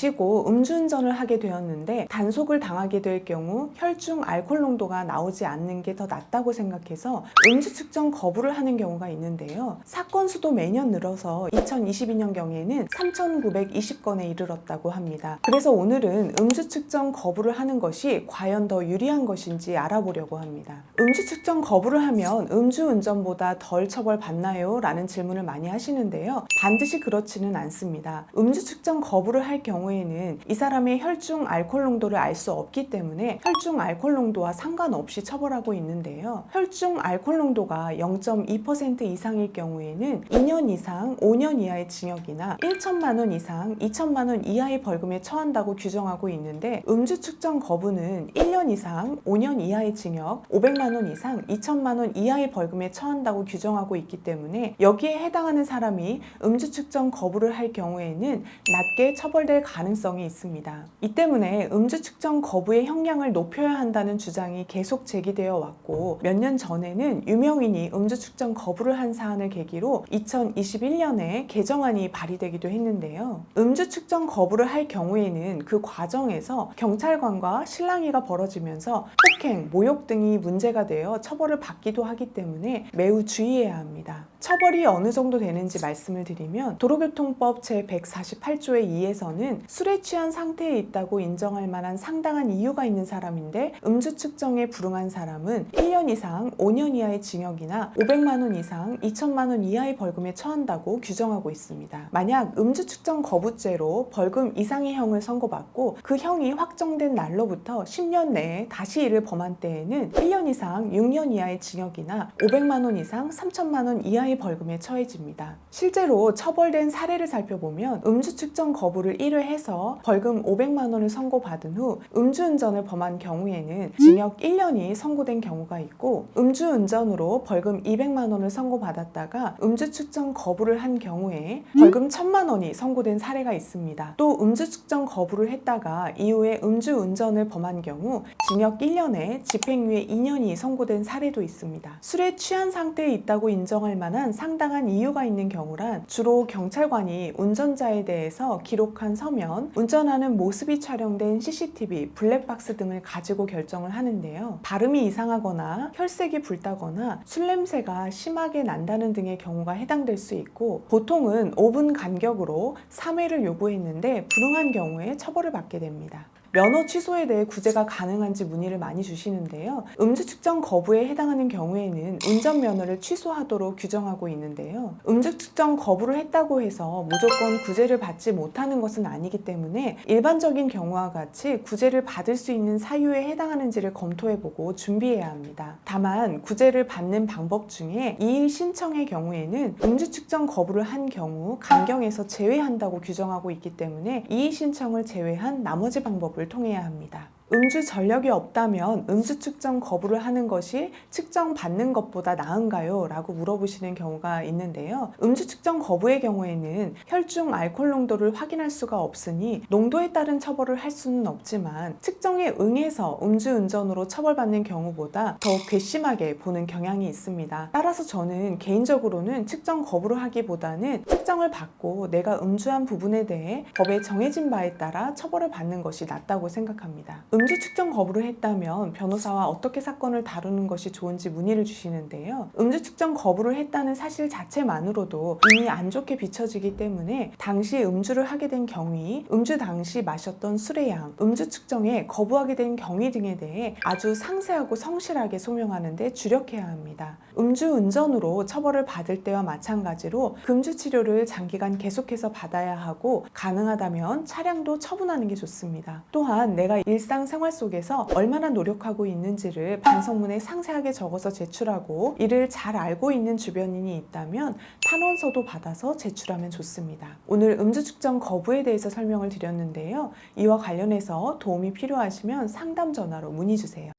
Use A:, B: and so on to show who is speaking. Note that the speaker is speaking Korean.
A: 마시고 음주운전을 하게 되었는데 단속을 당하게 될 경우 혈중 알코올 농도가 나오지 않는 게 더 낫다고 생각해서 음주 측정 거부를 하는 경우가 있는데요. 사건 수도 매년 늘어서 2022년경에는 3,920건에 이르렀다고 합니다. 그래서 오늘은 음주 측정 거부를 하는 것이 과연 더 유리한 것인지 알아보려고 합니다. 음주 측정 거부를 하면 음주운전보다 덜 처벌받나요? 라는 질문을 많이 하시는데요. 반드시 그렇지는 않습니다. 음주 측정 거부를 할 경우에는 이 사람의 혈중 알코올 농도를 알 수 없기 때문에 혈중 알코올 농도와 상관없이 처벌하고 있는데요. 혈중 알코올 농도가 0.2% 이상일 경우에는 2년 이상 5년 이하의 징역이나 1천만 원 이상 2천만 원 이하의 벌금에 처한다고 규정하고 있는데 음주 측정 거부는 1년 이상 5년 이하의 징역, 500만 원 이상 2천만 원 이하의 벌금에 처한다고 규정하고 있기 때문에 여기에 해당하는 사람이 음주 측정 거부를 할 경우에는 낮게 처벌될 가능성이 있습니다. 이 때문에 음주 측정 거부의 형량을 높여야 한다는 주장이 계속 제기되어 왔고 몇 년 전에는 유명인이 음주 측정 거부를 한 사안을 계기로 2021년에 개정안이 발의되기도 했는데요. 음주 측정 거부를 할 경우에는 그 과정에서 경찰관과 실랑이가 벌어지면서 폭행, 모욕 등이 문제가 되어 처벌을 받기도 하기 때문에 매우 주의해야 합니다. 처벌이 어느 정도 되는지 말씀을 드리면 도로교통법 제148조의 2에서는 술에 취한 상태에 있다고 인정할 만한 상당한 이유가 있는 사람인데 음주 측정에 불응한 사람은 1년 이상 5년 이하의 징역이나 500만 원 이상 2천만 원 이하의 벌금에 처한다고 규정하고 있습니다. 만약 음주 측정 거부죄로 벌금 이상의 형을 선고받고 그 형이 확정된 날로부터 10년 내에 다시 이를 범한 때에는 1년 이상 6년 이하의 징역이나 500만 원 이상 3천만 원 이하의 벌금에 처해집니다. 실제로 처벌된 사례를 살펴보면 음주 측정 거부를 1회해서 벌금 500만 원을 선고받은 후 음주운전을 범한 경우에는 징역 1년이 선고된 경우가 있고 음주운전으로 벌금 200만 원을 선고받았다가 음주 측정 거부를 한 경우에 벌금 1,000만 원이 선고된 사례가 있습니다. 또 음주 측정 거부를 했다가 이후에 음주운전을 범한 경우 징역 1년에 집행유예 2년이 선고된 사례도 있습니다. 술에 취한 상태에 있다고 인정할 만한 상당한 이유가 있는 경우란 주로 경찰관이 운전자에 대해서 기록한 서면, 운전하는 모습이 촬영된 CCTV, 블랙박스 등을 가지고 결정을 하는데요. 발음이 이상하거나 혈색이 붉다거나 술 냄새가 심하게 난다는 등의 경우가 해당될 수 있고 보통은 5분 간격으로 3회를 요구했는데 불응한 경우에 처벌을 받게 됩니다. 면허 취소에 대해 구제가 가능한지 문의를 많이 주시는데요. 음주 측정 거부에 해당하는 경우에는 운전면허를 취소하도록 규정하고 있는데요. 음주 측정 거부를 했다고 해서 무조건 구제를 받지 못하는 것은 아니기 때문에 일반적인 경우와 같이 구제를 받을 수 있는 사유에 해당하는지를 검토해보고 준비해야 합니다. 다만 구제를 받는 방법 중에 이의 신청의 경우에는 음주 측정 거부를 한 경우 감경에서 제외한다고 규정하고 있기 때문에 이의 신청을 제외한 나머지 방법을 통해야 합니다. 음주 전력이 없다면 음주 측정 거부를 하는 것이 측정받는 것보다 나은가요? 라고 물어보시는 경우가 있는데요. 음주 측정 거부의 경우에는 혈중 알코올 농도를 확인할 수가 없으니 농도에 따른 처벌을 할 수는 없지만 측정에 응해서 음주운전으로 처벌받는 경우보다 더 괘씸하게 보는 경향이 있습니다. 따라서 저는 개인적으로는 측정 거부를 하기보다는 측정을 받고 내가 음주한 부분에 대해 법에 정해진 바에 따라 처벌을 받는 것이 낫다고 생각합니다. 음주 측정 거부를 했다면 변호사와 어떻게 사건을 다루는 것이 좋은지 문의를 주시는데요. 음주 측정 거부를 했다는 사실 자체만으로도 이미 안 좋게 비춰지기 때문에 당시 음주를 하게 된 경위, 음주 당시 마셨던 술의 양, 음주 측정에 거부하게 된 경위 등에 대해 아주 상세하고 성실하게 소명하는 데 주력해야 합니다. 음주운전으로 처벌을 받을 때와 마찬가지로 금주 치료를 장기간 계속해서 받아야 하고 가능하다면 차량도 처분하는 게 좋습니다. 또한 내가 일상생활 속에서 얼마나 노력하고 있는지를 반성문에 상세하게 적어서 제출하고 이를 잘 알고 있는 주변인이 있다면 탄원서도 받아서 제출하면 좋습니다. 오늘 음주 측정 거부에 대해서 설명을 드렸는데요. 이와 관련해서 도움이 필요하시면 상담 전화로 문의 주세요.